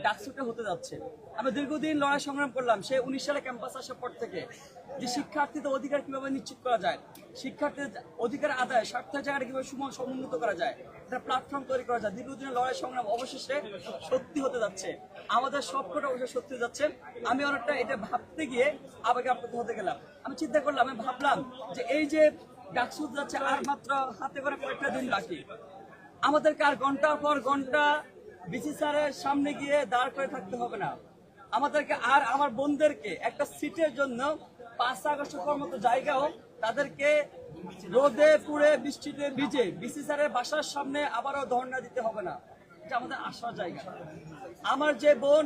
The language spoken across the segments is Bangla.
ডাকসুটা হতে যাচ্ছে। আমি দীর্ঘদিন লড়াই সংগ্রাম করলাম সেই 19 সালে ক্যাম্পাস আসার পর থেকে, যে শিক্ষার্থীদের অধিকার কিভাবে নিশ্চিত করা যায়, শিক্ষার্থীদের অধিকার আদায় স্বার্থের জায়গাটা কিভাবে সমুন্নত করা যায়, একটা প্ল্যাটফর্ম তৈরি করা যায়। দীর্ঘদিনের লড়াই সংগ্রাম অবশেষে সত্যি হতে যাচ্ছে, আমাদের সবকটা অবশ্যই সত্যি হতে যাচ্ছে। আমি অনেকটা এটা ভাবতে গিয়ে আবেগে আপ্লুত হতে গেলাম। আমি চিন্তা করলাম, আমি ভাবলাম যে এই যে ডাকসু যাচ্ছে আর মাত্র হাতে করে কয়েকটা দিন বাকি, আমাদেরকে আর ঘন্টার পর ঘন্টা বিসি স্যারের সামনে গিয়ে দাঁড় করে থাকতে হবে না। আমাদেরকে আর আমার বোনদেরকে একটা সিটের জন্য 5 আগস্টের মতো জায়গাও তাদেরকে রোদে পুড়ে বৃষ্টিতে ভিজে বিসি স্যারের বাসার সামনে আবারও ধর্ণা দিতে হবে না। এটা আমাদের আসার জায়গা। আমার যে বোন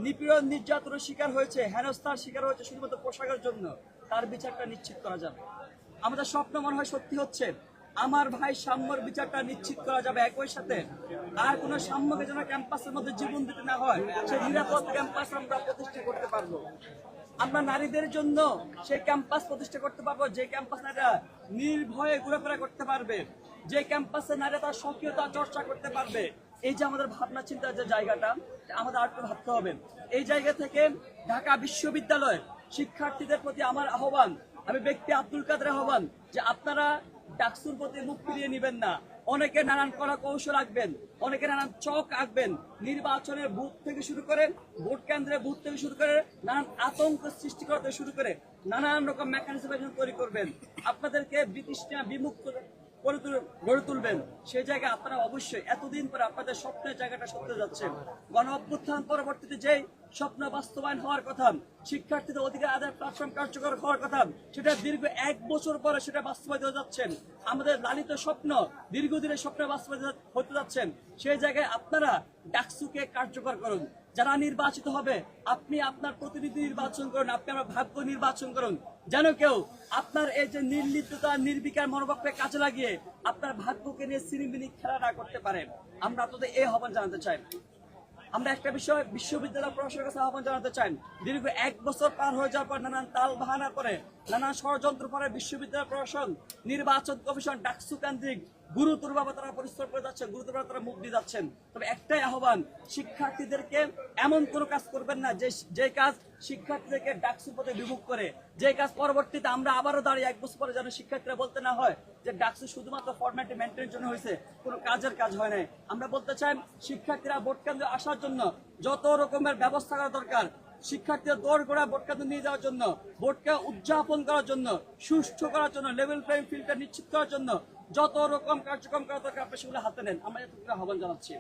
নিপীড়ন নির্যাতনের শিকার হয়েছে, হেনস্থার শিকার হয়েছে শুধুমাত্র পোশাকের জন্য, তার বিচারটা নিশ্চিত করা যাবে। আমাদের স্বপ্ন মনে হয় সত্যি হচ্ছে, আমার ভাই সাম্যর বিচারটা নিশ্চিত করা যাবে। একই সাথে আর কোন সাম্যকে যেন ক্যাম্পাসের মধ্যে জীবন দিতে না হয়, সেই নিরাপদ ক্যাম্পাস আমরা প্রতিষ্ঠা করতে পারবো। আমরা নারীদের জন্য সেই ক্যাম্পাস প্রতিষ্ঠা করতে পারবো, যে ক্যাম্পাস নারীরা নির্ভয়ে ঘুরেফেরা করতে পারবে, যে ক্যাম্পাসে নারীরা তার সক্রিয়তা চর্চা করতে পারবে। এই যে আমাদের ভাবনা চিন্তার যে জায়গাটা, আমাদের আর একটু ভাবতে হবে। এই জায়গা থেকে ঢাকা বিশ্ববিদ্যালয়ের শিক্ষার্থীদের প্রতি আমার আহ্বান, আমি ব্যক্তি আব্দুল কাদের আহ্বান, যে আপনারা ডাকসুর প্রতি মুখ ফিরিয়ে নিবেন না। অনেকে নানান কলা কৌশল আঁকবেন, অনেকে নানান চক আঁকবেন, নির্বাচনের বুথ থেকে শুরু করে, ভোট কেন্দ্রের বুথ থেকে শুরু করে, নানান আতঙ্ক সৃষ্টি করতে শুরু করে নানান রকম মেকানিজম তৈরি করবেন, আপনাদেরকে বিতৃষ্ণা বিমুক্ত গড়ে তুলবেন। সেই জায়গায় আপনারা অবশ্যই এতদিন পরে আপনাদের স্বপ্নের জায়গাটা সত্যি যাচ্ছে। গণ অভ্যুত্থান পরবর্তীতে যেই স্বপ্ন বাস্তবায়ন হওয়ার কথা, শিক্ষার্থীদের অধিকার আদায় প্ল্যাটফর্ম কার্যকর হওয়ার কথা, সেটা দীর্ঘ 1 বছর পরে সেটা বাস্তবায়িত হতে যাচ্ছেন। আমাদের লালিত স্বপ্ন দীর্ঘদিনের স্বপ্ন বাস্তবায়িত হতে যাচ্ছেন। সেই জায়গায় আপনারা ডাকসুকে কার্যকর করুন। যারা নির্বাচিত হবে, আপনি আপনার প্রতিনিধি নির্বাচন করুন, আপনি আমার ভাগ্য নির্বাচন করুন, যেন কেউ আপনার এই যে নির্লিপ্ততা নির্বিকার মনোভাবকে কাজে লাগিয়ে আপনার ভাগ্যকে নিয়ে সিনিমিনি খেলা না করতে পারে। আমরা আপনাদের এই আহ্বান জানাতে চাই। আমরা একটা বিষয় বিশ্ববিদ্যালয় প্রশাসনের কাছে আহ্বান জানাতে চাই। দীর্ঘ 1 বছর পার হয়ে যাওয়ার পর নানান তাল বাহানা করে, নানান ষড়যন্ত্র পরে বিশ্ববিদ্যালয় প্রশাসন, নির্বাচন কমিশন ডাকসু কেন্দ্রিক গুরুতরভাবে তারা পরিশ্রম করে যাচ্ছে, গুরুতরভাবে তারা মুখ দিয়ে যাচ্ছেন। তবে একটাই আহ্বান, শিক্ষার্থীদেরকে এমন কোনো কাজ করবেন না যে কাজ শিক্ষার্থীদেরকে ডাকসুর পথে বিমুখ করে, যে কাজ পরবর্তীতে আমরা আবারও দাঁড়িয়ে 1 বছর পরে যেন শিক্ষার্থীরা বলতে না হয় যে ডাকসু শুধুমাত্র ফরম্যালিটি মেনটেনের জন্য হয়েছে, কোনো কাজের কাজ হয় নাই। আমরা বলতে চাই, শিক্ষার্থীরা ভোট কেন্দ্রে আসার জন্য যত রকমের ব্যবস্থা করা দরকার, শিক্ষার্থীদের দৌড় গোড়া ভোট কেন্দ্রে নিয়ে যাওয়ার জন্য, ভোটকে উদযাপন করার জন্য, সুষ্ঠু করার জন্য, লেভেল প্লেইং ফিল্ডটা নিশ্চিত করার জন্য যত রকম কার্যক্রম করা দরকার আপনি সেগুলো হাতে নেন। আমরা এতটুকু আহ্বান জানাচ্ছি।